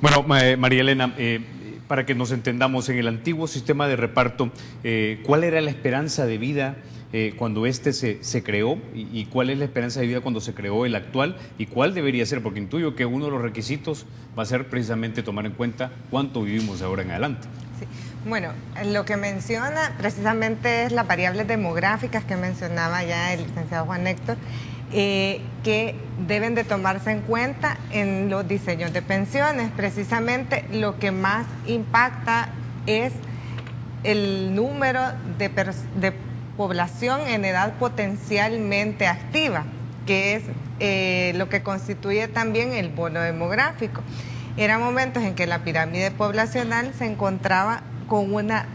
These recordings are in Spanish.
Bueno, María Elena, para que nos entendamos, en el antiguo sistema de reparto, ¿cuál era la esperanza de vida cuando este se creó y cuál es la esperanza de vida cuando se creó el actual y cuál debería ser? Porque intuyo que uno de los requisitos va a ser precisamente tomar en cuenta cuánto vivimos de ahora en adelante. Sí. Bueno, lo que menciona precisamente es las variables demográficas que mencionaba ya el licenciado Juan Héctor, que deben de tomarse en cuenta en los diseños de pensiones. Precisamente lo que más impacta es el número de población en edad potencialmente activa, que es lo que constituye también el bono demográfico. Eran momentos en que la pirámide poblacional se encontraba con una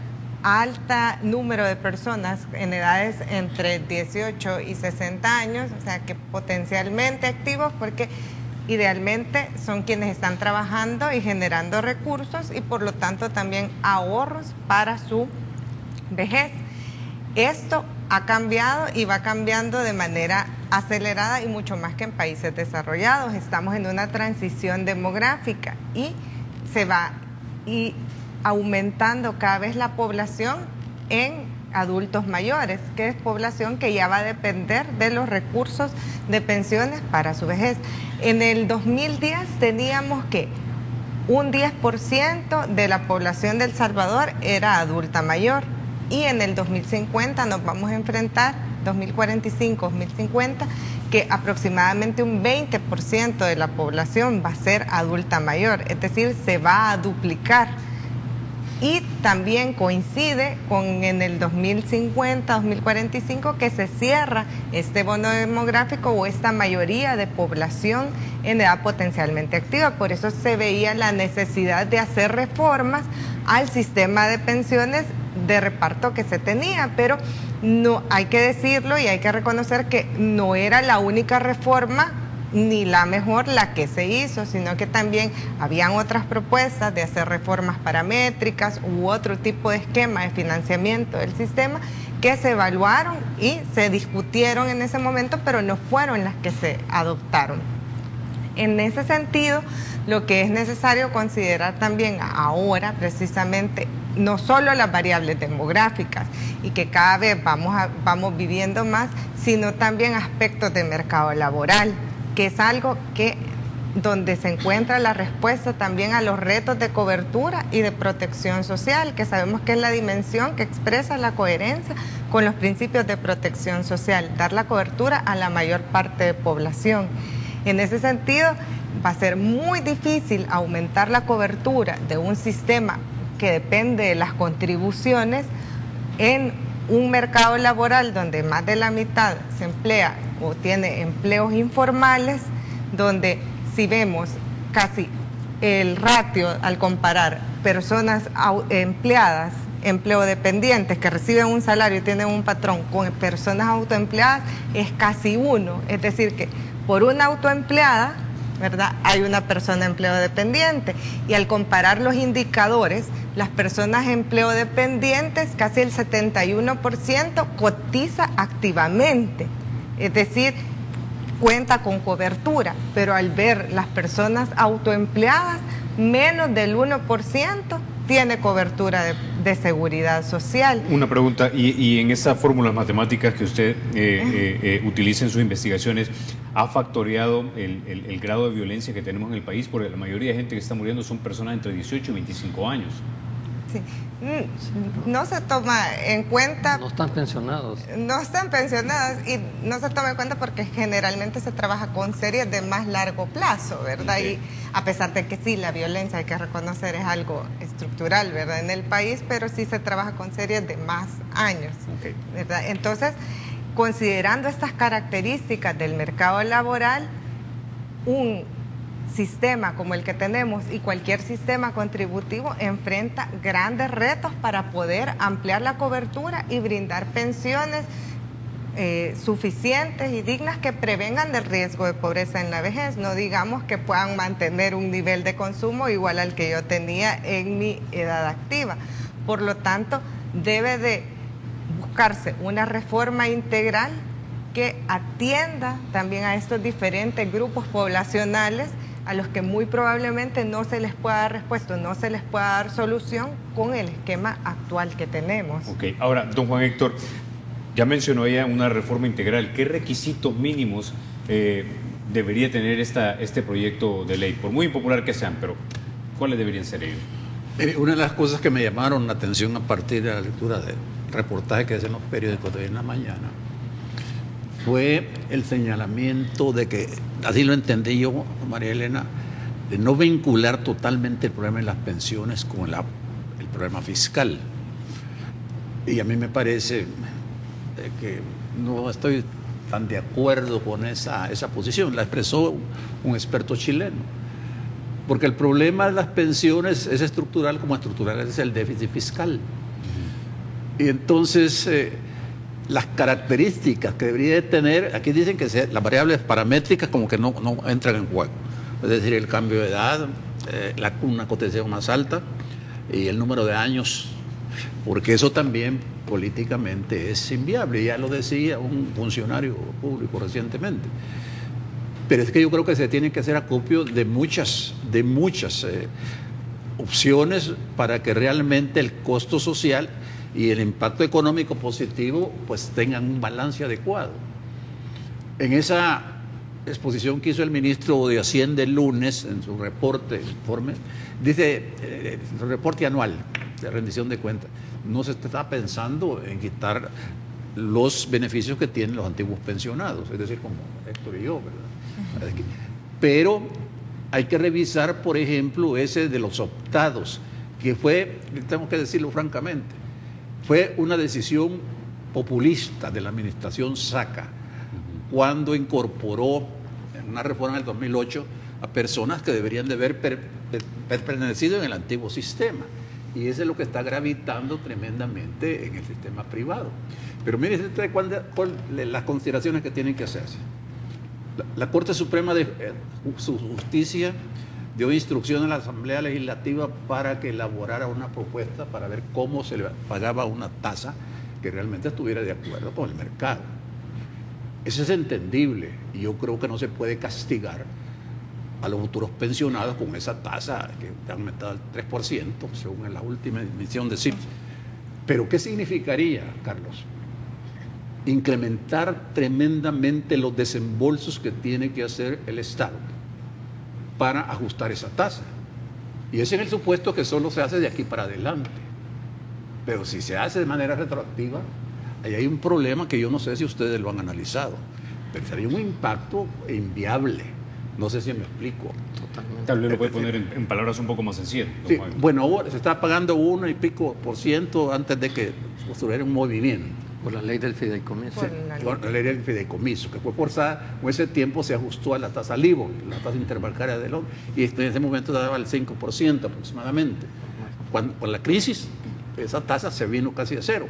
alta número de personas en edades entre 18 y 60 años, o sea que potencialmente activos porque idealmente son quienes están trabajando y generando recursos y por lo tanto también ahorros para su vejez. Esto ha cambiado y va cambiando de manera acelerada y mucho más que en países desarrollados. Estamos en una transición demográfica y se va aumentando cada vez la población en adultos mayores, que es población que ya va a depender de los recursos de pensiones para su vejez. En el 2010 teníamos que un 10% de la población de El Salvador era adulta mayor y en el 2050 nos vamos a enfrentar, 2045, 2050, que aproximadamente un 20% de la población va a ser adulta mayor, es decir, se va a duplicar. Y también coincide con en el 2050, 2045 que se cierra este bono demográfico o esta mayoría de población en edad potencialmente activa. Por eso se veía la necesidad de hacer reformas al sistema de pensiones de reparto que se tenía, pero no hay que decirlo y hay que reconocer que no era la única reforma ni la mejor la que se hizo, sino que también habían otras propuestas de hacer reformas paramétricas u otro tipo de esquema de financiamiento del sistema que se evaluaron y se discutieron en ese momento, pero no fueron las que se adoptaron. En ese sentido, lo que es necesario considerar también ahora, precisamente, no solo las variables demográficas y que cada vez vamos viviendo más, sino también aspectos de mercado laboral, que es algo que donde se encuentra la respuesta también a los retos de cobertura y de protección social, que sabemos que es la dimensión que expresa la coherencia con los principios de protección social, dar la cobertura a la mayor parte de población. En ese sentido, va a ser muy difícil aumentar la cobertura de un sistema que depende de las contribuciones en un mercado laboral donde más de la mitad se emplea o tiene empleos informales, donde si vemos casi el ratio al comparar personas empleadas, empleodependientes que reciben un salario y tienen un patrón con personas autoempleadas es casi 1, es decir que por una autoempleada, ¿verdad?, hay una persona empleodependiente y al comparar los indicadores, las personas empleodependientes, casi el 71% cotiza activamente, es decir, cuenta con cobertura, pero al ver las personas autoempleadas, menos del 1% tiene cobertura de seguridad social. Una pregunta, y en esas fórmulas matemáticas que usted utiliza en sus investigaciones, ¿ha factoreado el grado de violencia que tenemos en el país? Porque la mayoría de gente que está muriendo son personas entre 18 y 25 años. Sí. No se toma en cuenta. No están pensionados. No están pensionados y no se toma en cuenta porque generalmente se trabaja con series de más largo plazo, ¿verdad? Okay. Y a pesar de que sí, la violencia, hay que reconocer, es algo estructural, ¿verdad?, en el país, pero sí se trabaja con series de más años, okay, ¿verdad? Entonces, considerando estas características del mercado laboral, un sistema como el que tenemos y cualquier sistema contributivo enfrenta grandes retos para poder ampliar la cobertura y brindar pensiones suficientes y dignas que prevengan del riesgo de pobreza en la vejez, no digamos que puedan mantener un nivel de consumo igual al que yo tenía en mi edad activa. Por lo tanto, debe de buscarse una reforma integral que atienda también a estos diferentes grupos poblacionales a los que muy probablemente no se les pueda dar respuesta, no se les pueda dar solución con el esquema actual que tenemos. Ok, ahora, don Juan Héctor, ya mencionó ella una reforma integral. ¿Qué requisitos mínimos debería tener este proyecto de ley? Por muy impopular que sean, pero ¿cuáles deberían ser ellos? Una de las cosas que me llamaron la atención a partir de la lectura del reportaje que hacen los periódicos de hoy en la mañana fue el señalamiento de que, así lo entendí yo, María Elena, de no vincular totalmente el problema de las pensiones con el problema fiscal. Y a mí me parece que no estoy tan de acuerdo con esa posición. La expresó un experto chileno. Porque el problema de las pensiones es estructural, como estructural es el déficit fiscal. Y entonces, las características que debería de tener, aquí dicen que las variables paramétricas como que no entran en juego. Es decir, el cambio de edad, una cotización más alta y el número de años, porque eso también políticamente es inviable. Ya lo decía un funcionario público recientemente. Pero es que yo creo que se tiene que hacer acopio de muchas opciones para que realmente el costo social y el impacto económico positivo pues tengan un balance adecuado. En esa exposición que hizo el ministro de Hacienda el lunes en su informe, dice, su reporte anual de rendición de cuentas, no se está pensando en quitar los beneficios que tienen los antiguos pensionados, es decir, como Héctor y yo, ¿verdad? Pero hay que revisar, por ejemplo, ese de los optados, que fue, tengo que decirlo francamente, fue una decisión populista de la administración Saca, cuando incorporó en una reforma del 2008 a personas que deberían de haber pertenecido en el antiguo sistema. Y eso es lo que está gravitando tremendamente en el sistema privado. Pero miren las consideraciones que tienen que hacerse. La Corte Suprema de Justicia dio instrucción a la Asamblea Legislativa para que elaborara una propuesta para ver cómo se le pagaba una tasa que realmente estuviera de acuerdo con el mercado. Eso es entendible y yo creo que no se puede castigar a los futuros pensionados con esa tasa que ha aumentado al 3%, según la última emisión de CIPS. Pero ¿qué significaría, Carlos? Incrementar tremendamente los desembolsos que tiene que hacer el Estado para ajustar esa tasa. Y es en el supuesto que solo se hace de aquí para adelante. Pero si se hace de manera retroactiva, ahí hay un problema que yo no sé si ustedes lo han analizado, pero sería un impacto inviable. No sé si me explico. Totalmente. Tal vez lo puede poner en palabras un poco más sencillas. Sí, bueno, ahora se está pagando 1 y pico % antes de que construyera un movimiento. Por la ley del fideicomiso. Sí, por la ley del fideicomiso, que fue forzada, con ese tiempo se ajustó a la tasa LIBOR, la tasa interbancaria del ONU, y en ese momento daba el 5% aproximadamente. Con la crisis, esa tasa se vino casi a cero.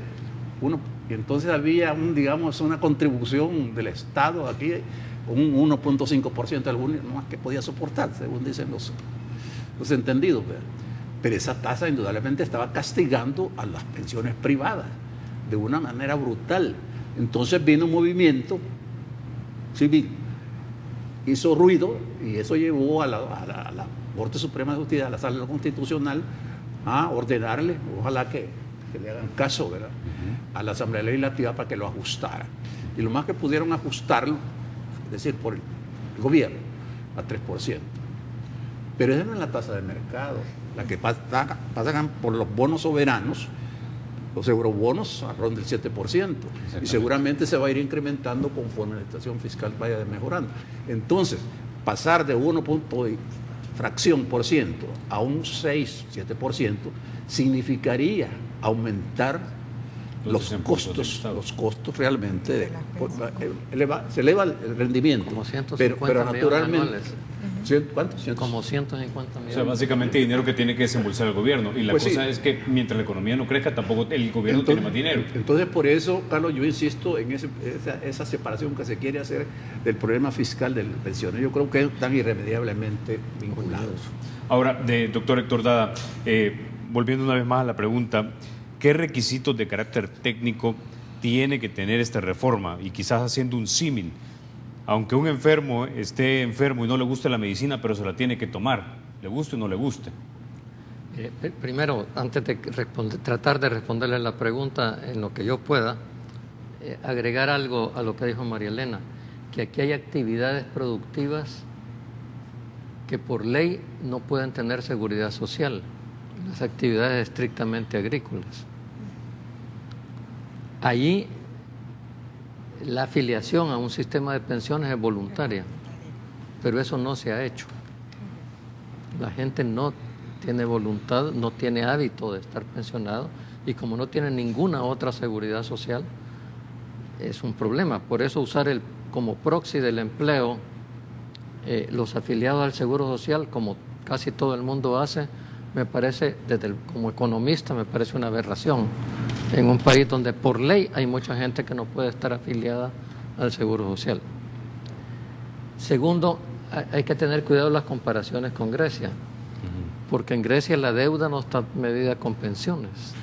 Y entonces había una contribución del Estado aquí, un 1.5% algunos más que podía soportar, según dicen los entendidos. Pero esa tasa indudablemente estaba castigando a las pensiones privadas de una manera brutal. Entonces vino un movimiento civil, hizo ruido y eso llevó a la Corte Suprema de Justicia, a la Sala Constitucional, a ordenarle, ojalá que le hagan caso, ¿verdad?, a la Asamblea Legislativa para que lo ajustara. Y lo más que pudieron ajustarlo, es decir, por el gobierno, a 3%. Pero esa no es la tasa de mercado, la que pasan por los bonos soberanos. Los eurobonos rondan el 7% y seguramente se va a ir incrementando conforme la situación fiscal vaya mejorando. Entonces, pasar de 1% a un 6-7% significaría aumentar los costos realmente, se eleva el rendimiento. Como 150 pero naturalmente, anuales. ¿Cuánto? Como 150 millones. O sea, básicamente dinero que tiene que desembolsar el gobierno. Y la cosa sí, es que mientras la economía no crezca, tampoco el gobierno tiene más dinero. Entonces, por eso, Carlos, yo insisto en esa separación que se quiere hacer del problema fiscal del pensionero. Yo creo que están irremediablemente vinculados. Ahora, doctor Héctor Dada, volviendo una vez más a la pregunta, ¿qué requisitos de carácter técnico tiene que tener esta reforma? Y quizás haciendo un símil, aunque un enfermo esté enfermo y no le guste la medicina, pero se la tiene que tomar, le guste o no le guste. Primero, antes de tratar de responderle la pregunta en lo que yo pueda, agregar algo a lo que dijo María Elena, que aquí hay actividades productivas que por ley no pueden tener seguridad social, las actividades estrictamente agrícolas. Allí la afiliación a un sistema de pensiones es voluntaria, pero eso no se ha hecho. La gente no tiene voluntad, no tiene hábito de estar pensionado y como no tiene ninguna otra seguridad social, es un problema. Por eso usar como proxy del empleo los afiliados al Seguro Social, como casi todo el mundo hace, me parece, como economista, me parece una aberración en un país donde por ley hay mucha gente que no puede estar afiliada al Seguro Social. Segundo, hay que tener cuidado en las comparaciones con Grecia, porque en Grecia la deuda no está medida con pensiones,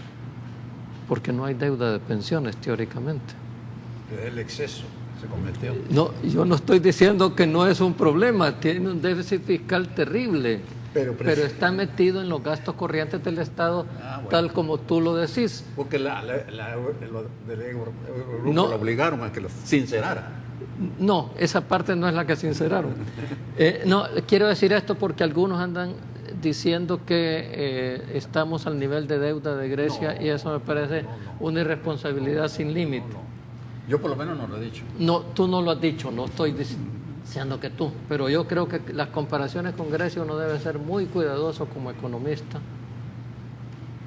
porque no hay deuda de pensiones teóricamente. Es el exceso, se cometió. No, yo no estoy diciendo que no es un problema, tiene un déficit fiscal terrible, pero está metido en los gastos corrientes del Estado, bueno, tal como tú lo decís. Porque del grupo lo obligaron a que lo sincerara. No, esa parte no es la que sinceraron. No, quiero decir esto porque algunos andan diciendo que estamos al nivel de deuda de Grecia y eso me parece una irresponsabilidad sin límite. Yo por lo menos no lo he dicho. No, tú no lo has dicho, no estoy diciendo que tú, pero yo creo que las comparaciones con Grecia uno debe ser muy cuidadoso como economista,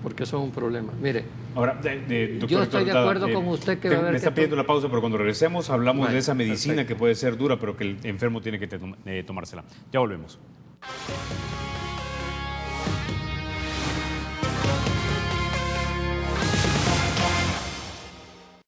porque eso es un problema. Mire, ahora, doctor, yo estoy de acuerdo con usted que va a haber me está pidiendo la pausa, pero cuando regresemos hablamos de esa medicina perfecto, que puede ser dura, pero que el enfermo tiene que tomársela. Ya volvemos.